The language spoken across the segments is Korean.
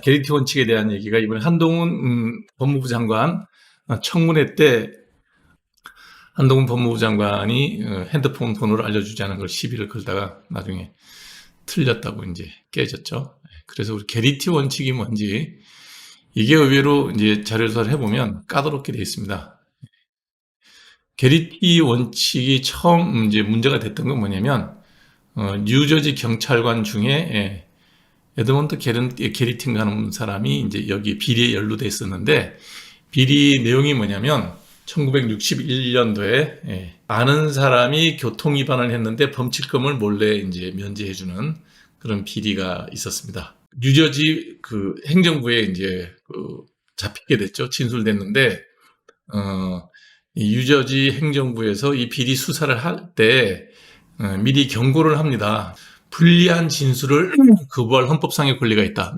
게리티 원칙에 대한 얘기가 이번에 한동훈 법무부 장관 청문회 때 한동훈 법무부 장관이 핸드폰 번호를 알려주지 않은 걸 시비를 걸다가 나중에 틀렸다고 이제 깨졌죠. 그래서 우리 게리티 원칙이 뭔지 이게 의외로 이제 자료 조사를 해보면 까다롭게 되어 있습니다. 게리티 원칙이 처음 이제 문제가 됐던 건 뭐냐면 뉴저지 경찰관 중에 에드먼드 게리팅가 하는 사람이 이제 여기 비리에 연루돼 있었는데 비리 내용이 뭐냐면 1961년도에 아는 사람이 교통 위반을 했는데 범칙금을 몰래 이제 면제해주는 그런 비리가 있었습니다. 뉴저지 그 행정부에 이제 잡히게 됐죠. 진술됐는데 이 뉴저지 행정부에서 이 비리 수사를 할 때 미리 경고를 합니다. 불리한 진술을 거부할 헌법상의 권리가 있다.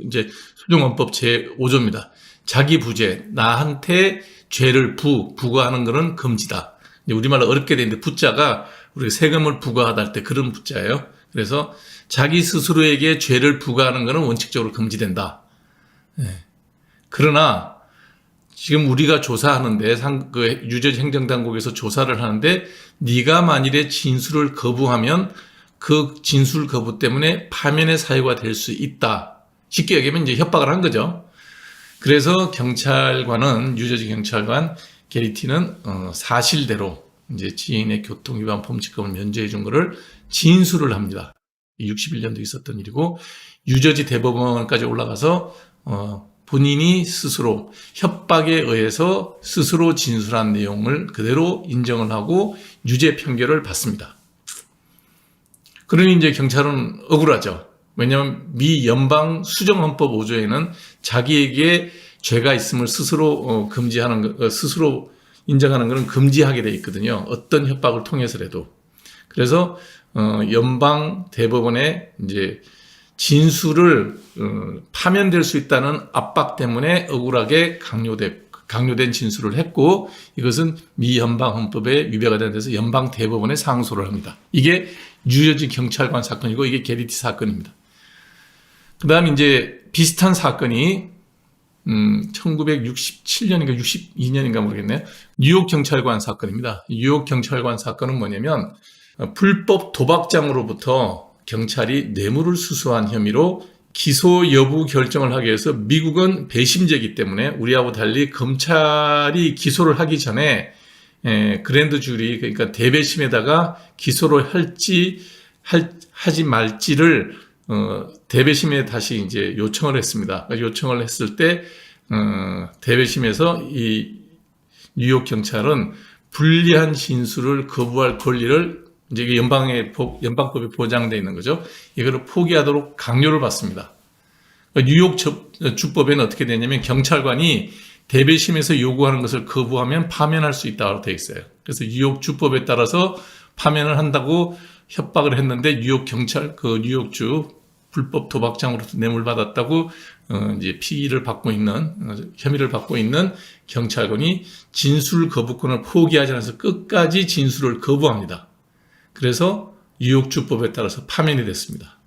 이제 수정헌법 제5조입니다. 자기 부재, 나한테 죄를 부과하는 것은 금지다. 우리말로 어렵게 되는데 부자가 우리가 세금을 부과하다 할 때 그런 부자예요. 그래서 자기 스스로에게 죄를 부과하는 것은 원칙적으로 금지된다. 그러나 지금 우리가 조사하는데 뉴저지 행정당국에서 조사를 하는데 네가 만일에 진술을 거부하면 그 진술 거부 때문에 파면의 사유가 될 수 있다. 쉽게 얘기하면 이제 협박을 한 거죠. 그래서 경찰관은 뉴저지 경찰관 게리티는 사실대로 이제 지인의 교통위반 범칙금을 면제해 준 거를 진술을 합니다. 61년도 있었던 일이고 뉴저지 대법원까지 올라가서 본인이 스스로 협박에 의해서 스스로 진술한 내용을 그대로 인정을 하고 유죄 판결을 받습니다. 그러니 이제 경찰은 억울하죠. 왜냐하면 미 연방 수정헌법 5조에는 자기에게 죄가 있음을 스스로 스스로 인정하는 것은 금지하게 돼 있거든요. 어떤 협박을 통해서라도. 그래서 연방 대법원에 이제 진술을 파면될 수 있다는 압박 때문에 억울하게 강요된 진술을 했고 이것은 미 연방 헌법에 위배가 된 데서 연방 대법원에 상소를 합니다. 이게 뉴저지 경찰관 사건이고 이게 게리티 사건입니다. 그다음 이제 비슷한 사건이 1967년인가 62년인가 모르겠네요. 뉴욕 경찰관 사건입니다. 뉴욕 경찰관 사건은 뭐냐면 불법 도박장으로부터 경찰이 뇌물을 수수한 혐의로 기소 여부 결정을 하기 위해서 미국은 배심제이기 때문에 우리하고 달리 검찰이 기소를 하기 전에 그랜드 주리 그러니까 대배심에다가 기소를 하지 말지를 대배심에 다시 이제 요청을 했습니다. 요청을 했을 때 대배심에서 이 뉴욕 경찰은 불리한 진술을 거부할 권리를 이제 연방법에 보장되어 있는 거죠. 이거를 포기하도록 강요를 받습니다. 뉴욕 주법에는 어떻게 되냐면 경찰관이 대배심에서 요구하는 것을 거부하면 파면할 수 있다고 되어 있어요. 그래서 뉴욕 주법에 따라서 파면을 한다고 협박을 했는데 뉴욕주 불법 도박장으로부터 뇌물 받았다고 이제 혐의를 받고 있는 경찰관이 진술 거부권을 포기하지 않아서 끝까지 진술을 거부합니다. 그래서 뉴욕 주법에 따라서 파면이 됐습니다.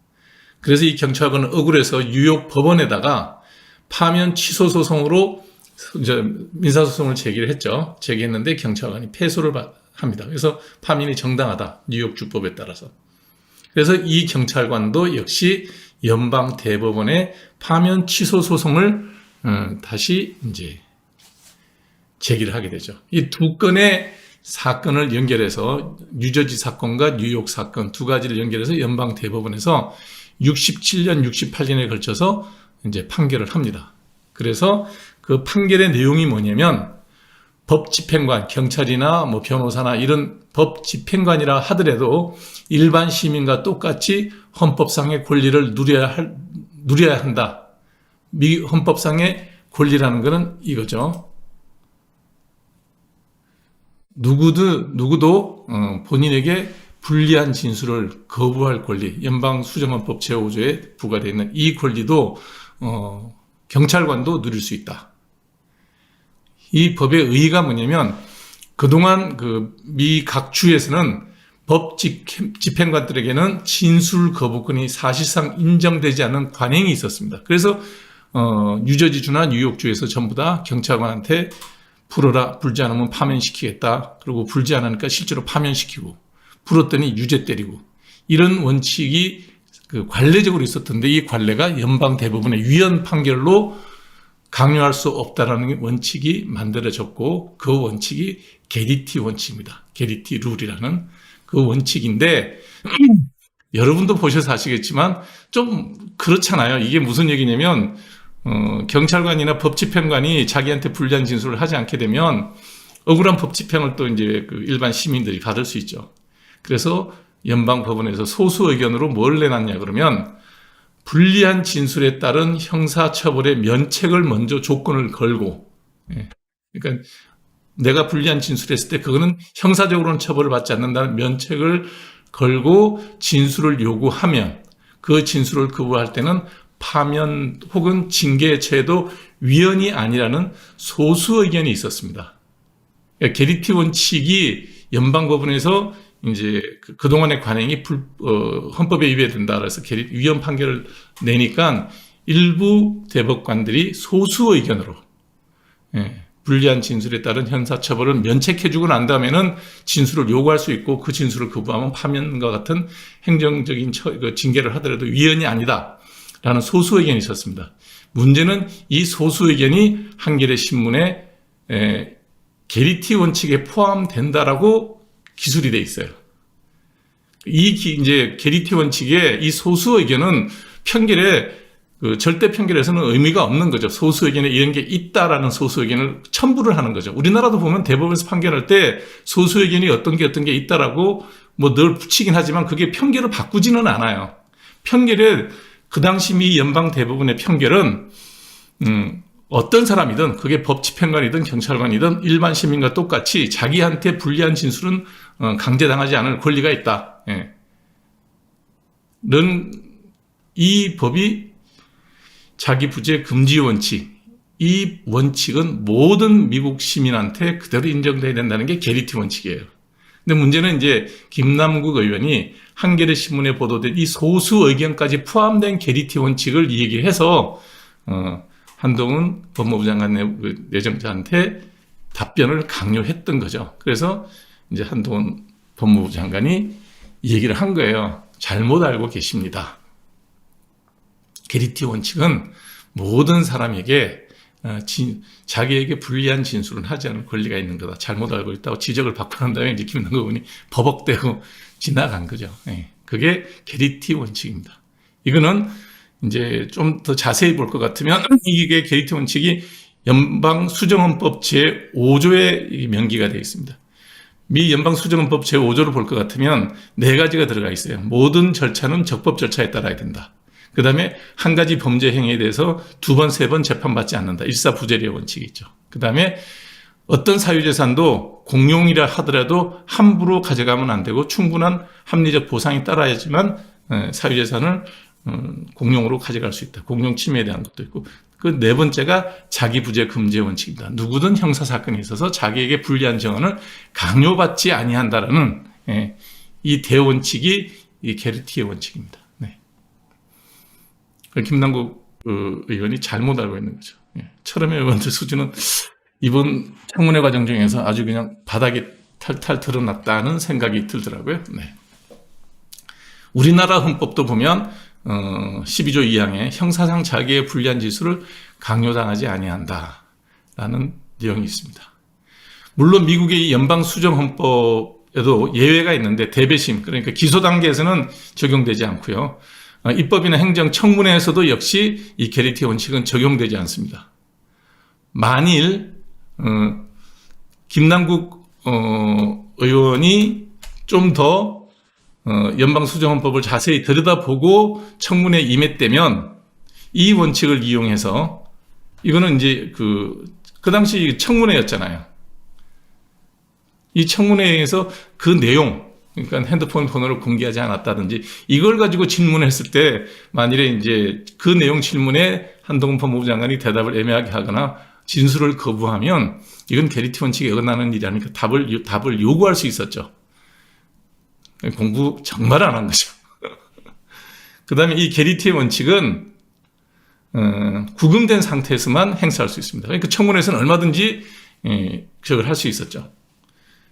그래서 이 경찰관은 억울해서 뉴욕 법원에다가 파면 취소 소송으로 민사소송을 제기했는데 경찰관이 패소를 합니다. 그래서 파면이 정당하다. 뉴욕 주법에 따라서. 그래서 이 경찰관도 역시 연방 대법원에 파면 취소 소송을 다시 이제 제기를 하게 되죠. 이 두 건의 사건을 연결해서 뉴저지 사건과 뉴욕 사건 두 가지를 연결해서 연방 대법원에서 67년, 68년에 걸쳐서 이제 판결을 합니다. 그래서 그 판결의 내용이 뭐냐면 법 집행관, 경찰이나 뭐 변호사나 이런 법 집행관이라 하더라도 일반 시민과 똑같이 헌법상의 권리를 누려야 한다. 미 헌법상의 권리라는 것은 이거죠. 누구도 본인에게 불리한 진술을 거부할 권리, 연방수정헌법 제5조에 부과되어 있는 이 권리도 경찰관도 누릴 수 있다. 이 법의 의의가 뭐냐면 그동안 미 각 주에서는 법 집행관들에게는 진술 거부권이 사실상 인정되지 않는 관행이 있었습니다. 그래서 뉴저지주나 뉴욕주에서 전부 다 경찰관한테 불어라, 불지 않으면 파면시키겠다. 그리고 불지 않으니까 실제로 파면시키고, 불었더니 유죄 때리고, 이런 원칙이 관례적으로 있었던데, 이 관례가 연방 대법원의 위헌 판결로 강요할 수 없다라는 원칙이 만들어졌고, 그 원칙이 게리티 원칙입니다. 게리티 룰이라는 그 원칙인데, 여러분도 보셔서 아시겠지만 좀 그렇잖아요. 이게 무슨 얘기냐면 경찰관이나 법집행관이 자기한테 불리한 진술을 하지 않게 되면 억울한 법집행을 또 이제 그 일반 시민들이 받을 수 있죠. 그래서 연방법원에서 소수 의견으로 뭘 내놨냐 그러면 불리한 진술에 따른 형사처벌의 면책을 먼저 조건을 걸고, 그러니까 내가 불리한 진술했을 때 그거는 형사적으로는 처벌을 받지 않는다는 면책을 걸고 진술을 요구하면 그 진술을 거부할 때는 파면 혹은 징계에 처해도 위헌이 아니라는 소수 의견이 있었습니다. 그러니까 게리티 원칙이 연방법원에서 이제 그동안의 관행이 헌법에 위배된다 그래서 위헌 판결을 내니까 일부 대법관들이 소수 의견으로 불리한 진술에 따른 형사처벌을 면책해주고 난 다음에는 진술을 요구할 수 있고 그 진술을 거부하면 파면과 같은 행정적인 징계를 하더라도 위헌이 아니다라는 소수 의견이 있었습니다. 문제는 이 소수 의견이 한겨레 신문에 게리티 원칙에 포함된다라고 기술이 돼 있어요. 이제 게리티 원칙에 이 소수 의견은 편결에 절대 편결에서는 의미가 없는 거죠. 소수 의견에 이런 게 있다라는 소수 의견을 첨부를 하는 거죠. 우리나라도 보면 대법원에서 판결할 때 소수 의견이 어떤 게 있다라고 뭐 늘 붙이긴 하지만 그게 편결을 바꾸지는 않아요. 편결에 그 당시 미 연방 대법원의 편결은 어떤 사람이든 그게 법집행관이든 경찰관이든 일반 시민과 똑같이 자기한테 불리한 진술은 강제당하지 않을 권리가 있다. 이 법이 자기 부재 금지 원칙, 이 원칙은 모든 미국 시민한테 그대로 인정돼야 된다는 게 게리티 원칙이에요. 근데 문제는 이제 김남국 의원이 한겨레 신문에 보도된 이 소수 의견까지 포함된 게리티 원칙을 얘기해서 한동훈 법무부 장관 내정자한테 답변을 강요했던 거죠. 그래서 이제 한동훈 법무부 장관이 얘기를 한 거예요. 잘못 알고 계십니다. 게리티 원칙은 모든 사람에게 자기에게 불리한 진술은 하지 않을 권리가 있는 거다. 잘못 알고 있다고 지적을 받고 난 다음에 이제 김남국 의원이 버벅대고 지나간 거죠. 그게 게리티 원칙입니다. 이거는 이제 좀 더 자세히 볼 것 같으면 이게 게리티 원칙이 연방수정헌법 제5조에 명기가 되어 있습니다. 미 연방수정헌법 제5조를 볼 것 같으면 4가지가 들어가 있어요. 모든 절차는 적법 절차에 따라야 된다. 그 다음에 한 가지 범죄 행위에 대해서 2번, 3번 재판받지 않는다. 일사부재리의 원칙이 있죠. 그 다음에 어떤 사유재산도 공용이라 하더라도 함부로 가져가면 안 되고 충분한 합리적 보상이 따라야지만 사유재산을 공용으로 가져갈 수 있다. 공용 침해에 대한 것도 있고. 그 4번째가 자기부재 금지 원칙입니다. 누구든 형사사건에 있어서 자기에게 불리한 정언을 강요받지 아니한다라는 이 대원칙이 이 게리티의 원칙입니다. 김남국 의원이 잘못 알고 있는 거죠. 철험의 의원들 수준은 이번 청문회 과정 중에서 아주 그냥 바닥에 탈탈 드러났다는 생각이 들더라고요. 우리나라 헌법도 보면 12조 2항에 형사상 자기의 불리한 지수를 강요당하지 아니한다라는 내용이 있습니다. 물론 미국의 연방수정헌법에도 예외가 있는데 대배심, 그러니까 기소 단계에서는 적용되지 않고요. 입법이나 행정청문회에서도 역시 이 게리티 원칙은 적용되지 않습니다. 만일 김남국 의원이 좀 더 연방수정헌법을 자세히 들여다보고 청문회에 임했다면 이 원칙을 이용해서 이거는 이제 그 당시 청문회였잖아요. 이 청문회에서 그 내용, 그러니까 핸드폰 번호를 공개하지 않았다든지 이걸 가지고 질문했을 때 만일에 이제 그 내용 질문에 한동훈 법무부 장관이 대답을 애매하게 하거나 진술을 거부하면 이건 게리티 원칙에 어긋나는 일이 아니니까 답을 요구할 수 있었죠. 공부 정말 안 한 거죠. 그 다음에 이 게리티의 원칙은 구금된 상태에서만 행사할 수 있습니다. 그러니까 청문회에서는 얼마든지 그걸 할 수 있었죠.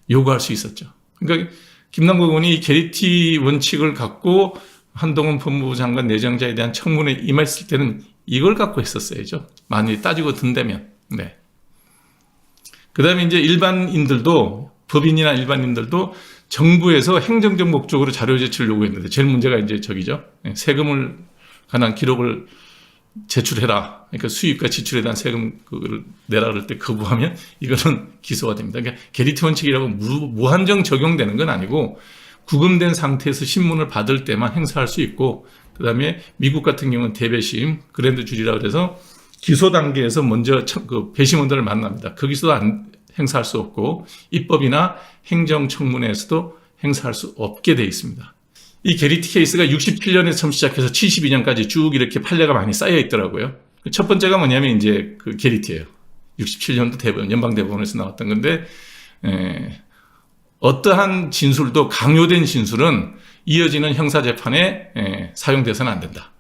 요구할 수 있었죠. 그러니까 김남국 의원이 이 게리티 원칙을 갖고 한동훈 법무부 장관 내정자에 대한 청문회에 임했을 때는 이걸 갖고 했었어야죠. 만약에 따지고 든다면. 네. 그 다음에 이제 일반인들도, 법인이나 일반인들도 정부에서 행정적 목적으로 자료 제출을 요구했는데 제일 문제가 이제 저기죠. 세금을 관한 기록을 제출해라. 그러니까 수입과 지출에 대한 세금 그걸 내라 그럴 때 거부하면 이거는 기소가 됩니다. 그러니까 게리티 원칙이라고 무한정 적용되는 건 아니고 구금된 상태에서 신문을 받을 때만 행사할 수 있고, 그 다음에 미국 같은 경우는 대배심, 그랜드 주리라고 해서 기소 단계에서 먼저 그 배심원들을 만납니다. 거기서도 행사할 수 없고 입법이나 행정청문회에서도 행사할 수 없게 돼 있습니다. 이 게리티 케이스가 67년에 처음 시작해서 72년까지 쭉 이렇게 판례가 많이 쌓여 있더라고요. 첫 번째가 뭐냐면 이제 그 게리티예요. 67년도 대법원, 연방대법원에서 나왔던 건데, 어떠한 진술도 강요된 진술은 이어지는 형사재판에 사용돼서는 안 된다.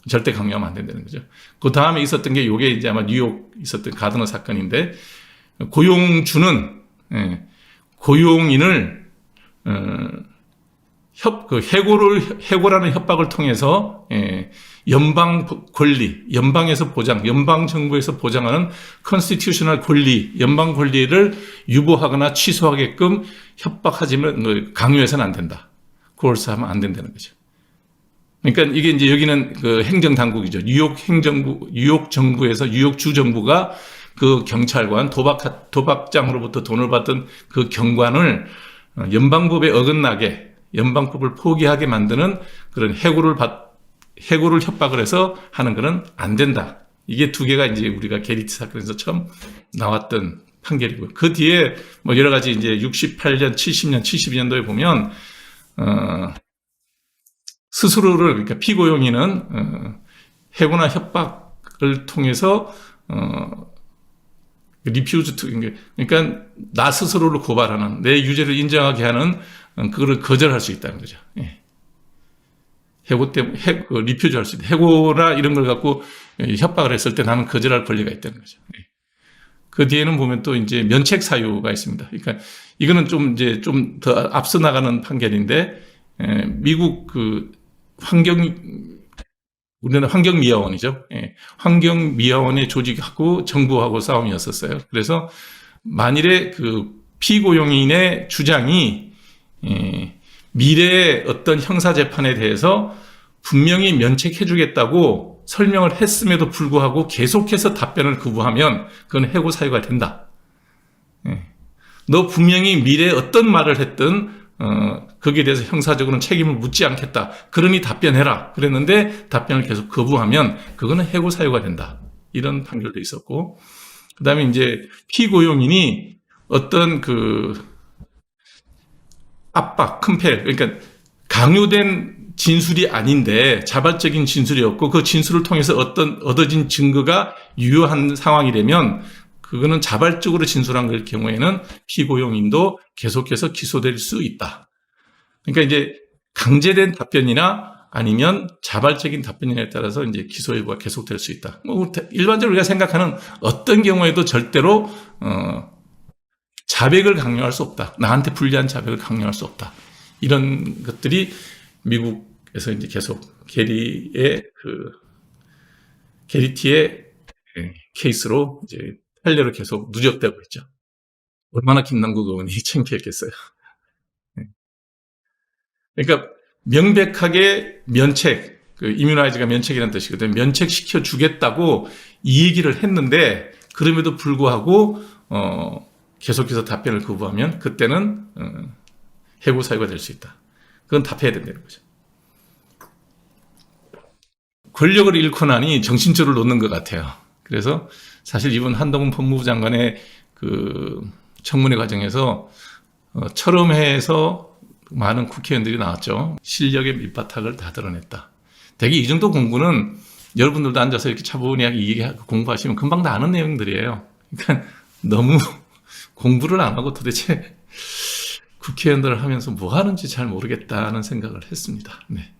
절대 강요하면 안 된다는 거죠. 그 다음에 있었던 게 요게 이제 아마 뉴욕 있었던 가드너 사건인데, 고용주는 고용인을 해고라는 협박을 통해서 연방 권리, 연방에서 보장, 연방 정부에서 보장하는 컨스티튜셔널 권리, 연방 권리를 유보하거나 취소하게끔 협박하지만 강요해서는 안 된다. coerce하면 안 된다는 거죠. 그러니까 이게 이제 여기는 그 행정 당국이죠. 뉴욕 정부에서 뉴욕 주 정부가 그 경찰관 도박장으로부터 돈을 받던 그 경관을 연방법에 어긋나게 연방법을 포기하게 만드는 그런 해고를 협박을 해서 하는 것은 안 된다. 이게 두 개가 이제 우리가 게리티 사건에서 처음 나왔던 판결이고요. 그 뒤에 뭐 여러 가지 이제 68년, 70년, 72년도에 보면 스스로를, 그러니까 피고용인은 해고나 협박을 통해서 리퓨즈 투, 그러니까 나 스스로를 고발하는, 내 유죄를 인정하게 하는 그거를 거절할 수 있다는 거죠. 예. 해고 때문에 리퓨즈 할 수 있다. 해고나 이런 걸 갖고 협박을 했을 때 나는 거절할 권리가 있다는 거죠. 예. 그 뒤에는 보면 또 이제 면책 사유가 있습니다. 그러니까 이거는 좀 이제 좀 더 앞서 나가는 판결인데, 미국 그 우리는 환경미화원이죠. 예. 환경미화원의 조직하고 정부하고 싸움이었었어요. 그래서 만일에 그 피고용인의 주장이 미래의 어떤 형사재판에 대해서 분명히 면책해주겠다고 설명을 했음에도 불구하고 계속해서 답변을 거부하면 그건 해고 사유가 된다. 예. 너 분명히 미래에 어떤 말을 했든 거기에 대해서 형사적으로는 책임을 묻지 않겠다. 그러니 답변해라. 그랬는데 답변을 계속 거부하면 그거는 해고 사유가 된다. 이런 판결도 있었고, 그 다음에 이제 피고용인이 어떤 그 압박, 컴펠, 그러니까 강요된 진술이 아닌데 자발적인 진술이었고 그 진술을 통해서 얻어진 증거가 유효한 상황이 되면 그거는 자발적으로 진술한 걸 경우에는 피고용인도 계속해서 기소될 수 있다. 그러니까 이제 강제된 답변이나 아니면 자발적인 답변에 따라서 이제 기소 여부가 계속될 수 있다. 뭐 일반적으로 우리가 생각하는 어떤 경우에도 절대로 자백을 강요할 수 없다. 나한테 불리한 자백을 강요할 수 없다. 이런 것들이 미국에서 이제 계속 게리티의 케이스로 이제 판례로 계속 누적되고 있죠. 얼마나 김남국 의원이 창피했겠어요. 그러니까 명백하게 면책, 이뮤나이즈가 면책이라는 뜻이거든요. 면책시켜 주겠다고 이 얘기를 했는데 그럼에도 불구하고 계속해서 답변을 거부하면 그때는 해고 사유가 될 수 있다. 그건 답해야 된다는 거죠. 권력을 잃고 나니 정신줄을 놓는 것 같아요. 그래서 사실 이번 한동훈 법무부 장관의 그 청문회 과정에서 철험회에서 많은 국회의원들이 나왔죠. 실력의 밑바닥을 다 드러냈다. 대개 이 정도 공부는 여러분들도 앉아서 이렇게 차분히 공부하시면 금방 다 아는 내용들이에요. 그러니까 너무 공부를 안 하고 도대체 국회의원들을 하면서 뭐 하는지 잘 모르겠다는 생각을 했습니다. 네.